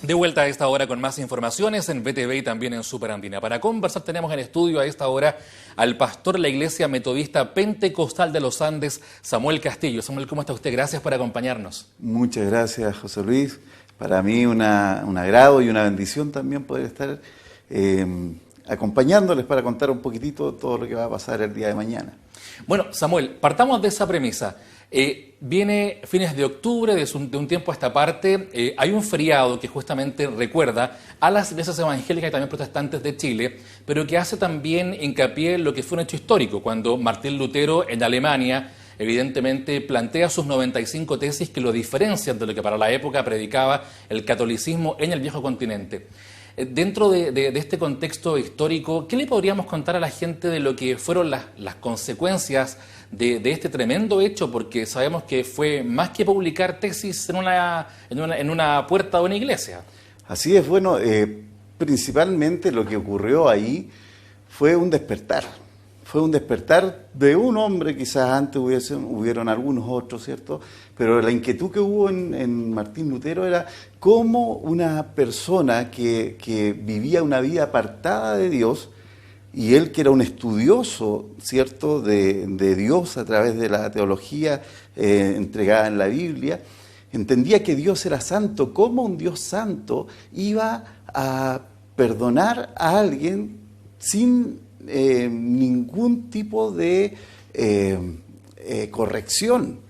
De vuelta a esta hora con más informaciones en BTV y también en Superandina. Para conversar tenemos en estudio a esta hora al pastor de la Iglesia Metodista Pentecostal de los Andes, Samuel Castillo. Samuel, ¿cómo está usted? Gracias por acompañarnos. Muchas gracias, José Luis. Para mí un agrado y una bendición también poder estar acompañándoles para contar un poquitito todo lo que va a pasar el día de mañana. Bueno, Samuel, partamos de esa premisa. Viene fines de octubre, de un tiempo a esta parte, hay un feriado que justamente recuerda a las iglesias evangélicas y también protestantes de Chile, pero que hace también hincapié en lo que fue un hecho histórico, cuando Martín Lutero en Alemania evidentemente plantea sus 95 tesis que lo diferencian de lo que para la época predicaba el catolicismo en el viejo continente. Dentro de este contexto histórico, ¿qué le podríamos contar a la gente de lo que fueron las consecuencias de este tremendo hecho? Porque sabemos que fue más que publicar tesis en una puerta de una iglesia. Así es, bueno, principalmente lo que ocurrió ahí fue un despertar. Fue un despertar de un hombre, quizás antes hubieron algunos otros, ¿cierto? Pero la inquietud que hubo en Martín Lutero era cómo una persona que vivía una vida apartada de Dios, y él que era un estudioso, ¿cierto?, de Dios a través de la teología entregada en la Biblia, entendía que Dios era santo. ¿Cómo un Dios santo iba a perdonar a alguien sin ningún tipo de corrección?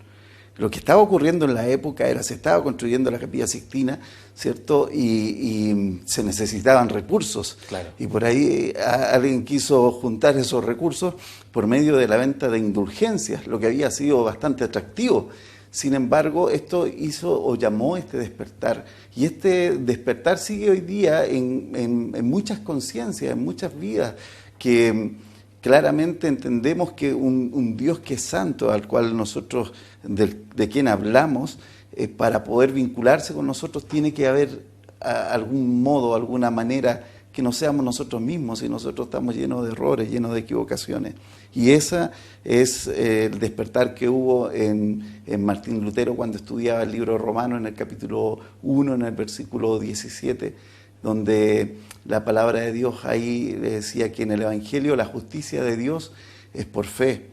Lo que estaba ocurriendo en la época era, se estaba construyendo la Capilla Sixtina, ¿cierto? Y se necesitaban recursos. Claro. Y por ahí alguien quiso juntar esos recursos por medio de la venta de indulgencias, lo que había sido bastante atractivo. Sin embargo, esto hizo o llamó este despertar. Y este despertar sigue hoy día en muchas conciencias, en muchas vidas, que claramente entendemos que un Dios que es santo, al cual nosotros, de quien hablamos, para poder vincularse con nosotros tiene que haber algún modo, alguna manera que no seamos nosotros mismos, y nosotros estamos llenos de errores, llenos de equivocaciones. Y esa es el despertar que hubo en Martín Lutero cuando estudiaba el libro romano en el capítulo 1, en el versículo 17, donde la palabra de Dios ahí decía que en el Evangelio la justicia de Dios es por fe,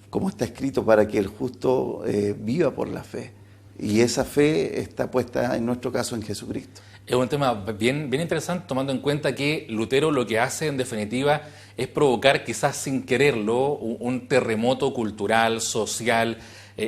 como está escrito, para que el justo viva por la fe. Y esa fe está puesta en nuestro caso en Jesucristo. Es un tema bien interesante, tomando en cuenta que Lutero lo que hace en definitiva es provocar, quizás sin quererlo, un terremoto cultural, social,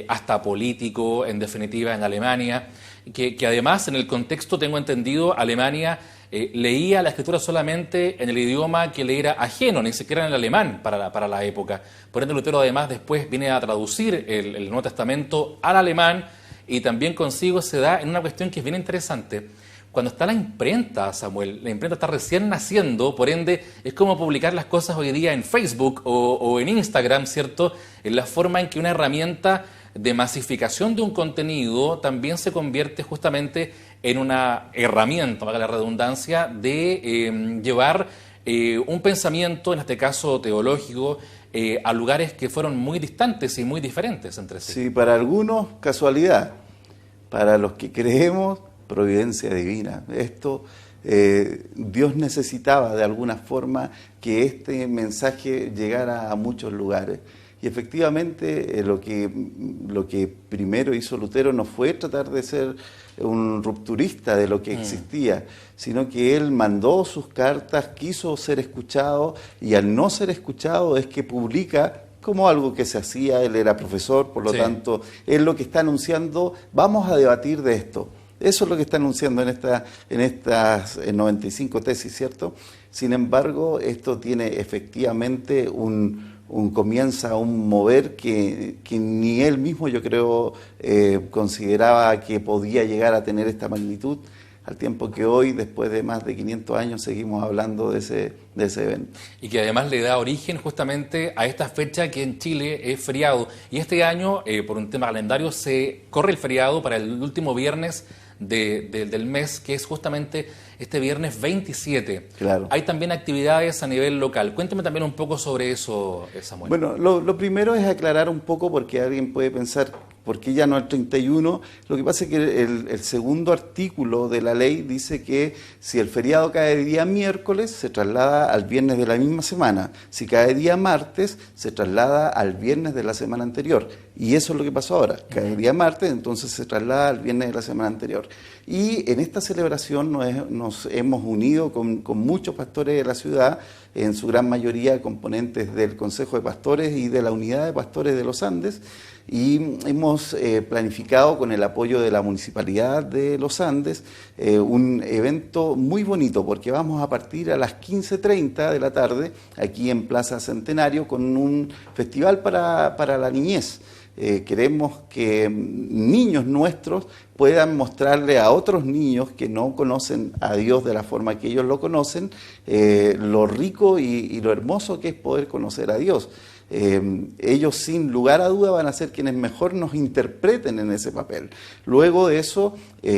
hasta político, en definitiva en Alemania, que además en el contexto, tengo entendido, Alemania leía la escritura solamente en el idioma que le era ajeno, ni siquiera en el alemán para la época. Por ende, Lutero además después viene a traducir el Nuevo Testamento al alemán, y también consigo se da en una cuestión que es bien interesante. Cuando está la imprenta, Samuel, la imprenta está recién naciendo, por ende es como publicar las cosas hoy día en Facebook o en Instagram, ¿cierto? En la forma en que una herramienta de masificación de un contenido también se convierte justamente en una herramienta, valga la redundancia, de llevar un pensamiento, en este caso teológico, a lugares que fueron muy distantes y muy diferentes entre sí. Sí, para algunos casualidad, para los que creemos providencia divina. Esto Dios necesitaba de alguna forma que este mensaje llegara a muchos lugares. Y efectivamente lo que primero hizo Lutero no fue tratar de ser un rupturista de lo que existía, sino que él mandó sus cartas, quiso ser escuchado, y al no ser escuchado es que publica como algo que se hacía. Él era profesor, por lo tanto, él lo que está anunciando, vamos a debatir de esto. Eso es lo que está anunciando en estas 95 tesis, ¿cierto? Sin embargo, esto tiene efectivamente comienza un mover que ni él mismo, yo creo, consideraba que podía llegar a tener esta magnitud, al tiempo que hoy, después de más de 500 años, seguimos hablando de ese evento. Y que además le da origen justamente a esta fecha que en Chile es feriado. Y este año, por un tema calendario, se corre el feriado para el último viernes del mes, que es justamente este viernes 27. Claro. Hay también actividades a nivel local. Cuéntame también un poco sobre eso, Samuel. Bueno, lo primero es aclarar un poco, porque alguien puede pensar, ¿Por qué ya no el 31? Lo que pasa es que el segundo artículo de la ley dice que si el feriado cae día miércoles, se traslada al viernes de la misma semana. Si cae día martes, se traslada al viernes de la semana anterior. Y eso es lo que pasó ahora. Cae día martes, entonces se traslada al viernes de la semana anterior. Y en esta celebración nos hemos unido con muchos pastores de la ciudad, en su gran mayoría componentes del Consejo de Pastores y de la Unidad de Pastores de los Andes, y hemos planificado con el apoyo de la Municipalidad de los Andes un evento muy bonito, porque vamos a partir a las 15:30 de la tarde aquí en Plaza Centenario con un festival para la niñez. Queremos que niños nuestros puedan mostrarle a otros niños que no conocen a Dios de la forma que ellos lo conocen, lo rico y lo hermoso que es poder conocer a Dios. Ellos sin lugar a duda van a ser quienes mejor nos interpreten en ese papel. Luego de eso,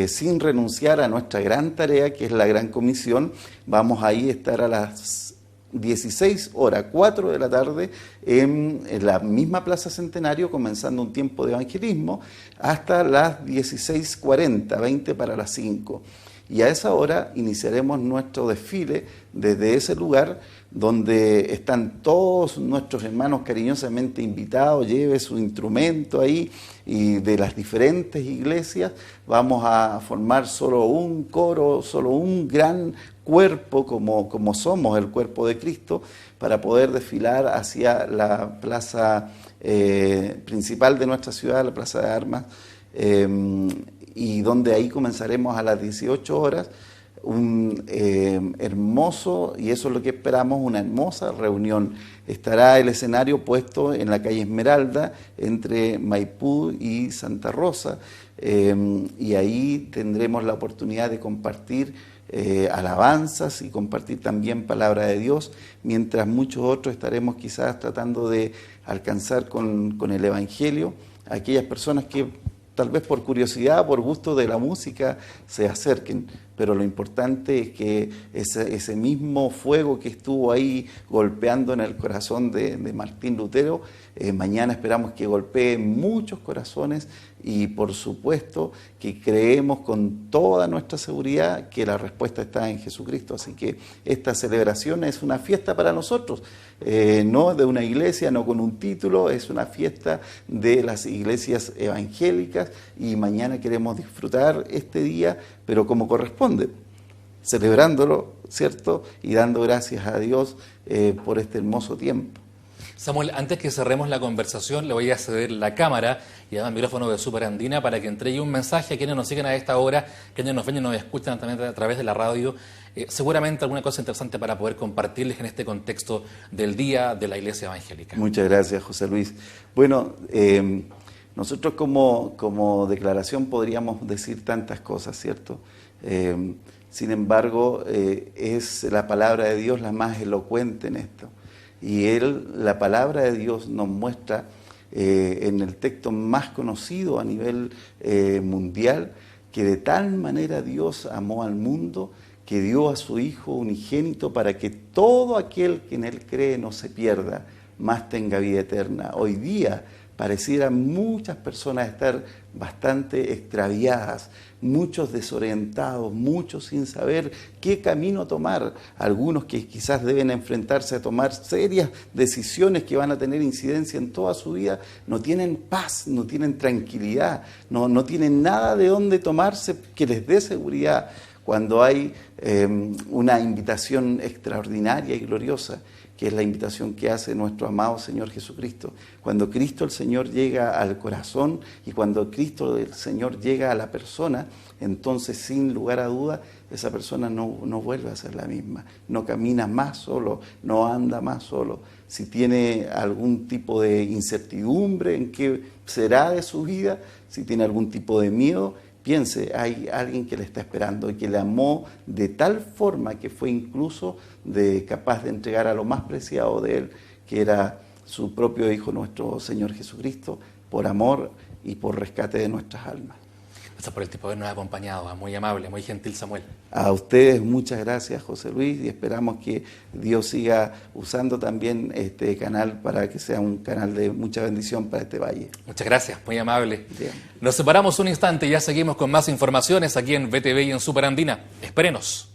sin renunciar a nuestra gran tarea, que es la Gran Comisión, vamos ahí a estar a las 16 horas, 4 de la tarde, en la misma Plaza Centenario, comenzando un tiempo de evangelismo, hasta las 16:40, 20 para las 5. Y a esa hora iniciaremos nuestro desfile desde ese lugar, donde están todos nuestros hermanos cariñosamente invitados. Lleve su instrumento ahí, y de las diferentes iglesias vamos a formar solo un coro, solo un gran cuerpo, como somos el cuerpo de Cristo, para poder desfilar hacia la plaza principal de nuestra ciudad, la Plaza de Armas, y donde ahí comenzaremos a las 18 horas un hermoso, y eso es lo que esperamos, una hermosa reunión. Estará el escenario puesto en la calle Esmeralda, entre Maipú y Santa Rosa, y ahí tendremos la oportunidad de compartir alabanzas y compartir también palabra de Dios, mientras muchos otros estaremos quizás tratando de alcanzar con el Evangelio a aquellas personas que tal vez por curiosidad, por gusto de la música, se acerquen. Pero lo importante es que ese mismo fuego que estuvo ahí golpeando en el corazón de Martín Lutero, mañana esperamos que golpee muchos corazones, y por supuesto que creemos con toda nuestra seguridad que la respuesta está en Jesucristo. Así que esta celebración es una fiesta para nosotros, no de una iglesia, no con un título, es una fiesta de las iglesias evangélicas, y mañana queremos disfrutar este día, pero como corresponde, celebrándolo, ¿cierto? Y dando gracias a Dios por este hermoso tiempo. Samuel, antes que cerremos la conversación, le voy a ceder la cámara y además el micrófono de Super Andina para que entregue un mensaje a quienes nos siguen a esta hora, quienes nos ven y nos escuchan también a través de la radio. Seguramente alguna cosa interesante para poder compartirles en este contexto del Día de la Iglesia Evangélica. Muchas gracias, José Luis. Bueno, nosotros como declaración podríamos decir tantas cosas, ¿cierto? Sin embargo, es la palabra de Dios la más elocuente en esto. Y la palabra de Dios nos muestra en el texto más conocido a nivel mundial, que de tal manera Dios amó al mundo que dio a su Hijo unigénito para que todo aquel que en Él cree no se pierda, mas tenga vida eterna. Hoy día parecieran muchas personas estar bastante extraviadas, muchos desorientados, muchos sin saber qué camino tomar, algunos que quizás deben enfrentarse a tomar serias decisiones que van a tener incidencia en toda su vida, no tienen paz, no tienen tranquilidad, no tienen nada de dónde tomarse que les dé seguridad, cuando hay una invitación extraordinaria y gloriosa, que es la invitación que hace nuestro amado Señor Jesucristo. Cuando Cristo el Señor llega al corazón y cuando Cristo el Señor llega a la persona, entonces sin lugar a duda esa persona no vuelve a ser la misma, no camina más solo, no anda más solo. Si tiene algún tipo de incertidumbre en qué será de su vida, si tiene algún tipo de miedo, piense, hay alguien que le está esperando y que le amó de tal forma que fue incluso capaz de entregar a lo más preciado de él, que era su propio Hijo, nuestro Señor Jesucristo, por amor y por rescate de nuestras almas. Gracias por el tiempo de habernos acompañado. Muy amable, muy gentil, Samuel. A ustedes muchas gracias, José Luis, y esperamos que Dios siga usando también este canal para que sea un canal de mucha bendición para este valle. Muchas gracias, muy amable. Bien. Nos separamos un instante y ya seguimos con más informaciones aquí en VTV y en Superandina. Espérenos.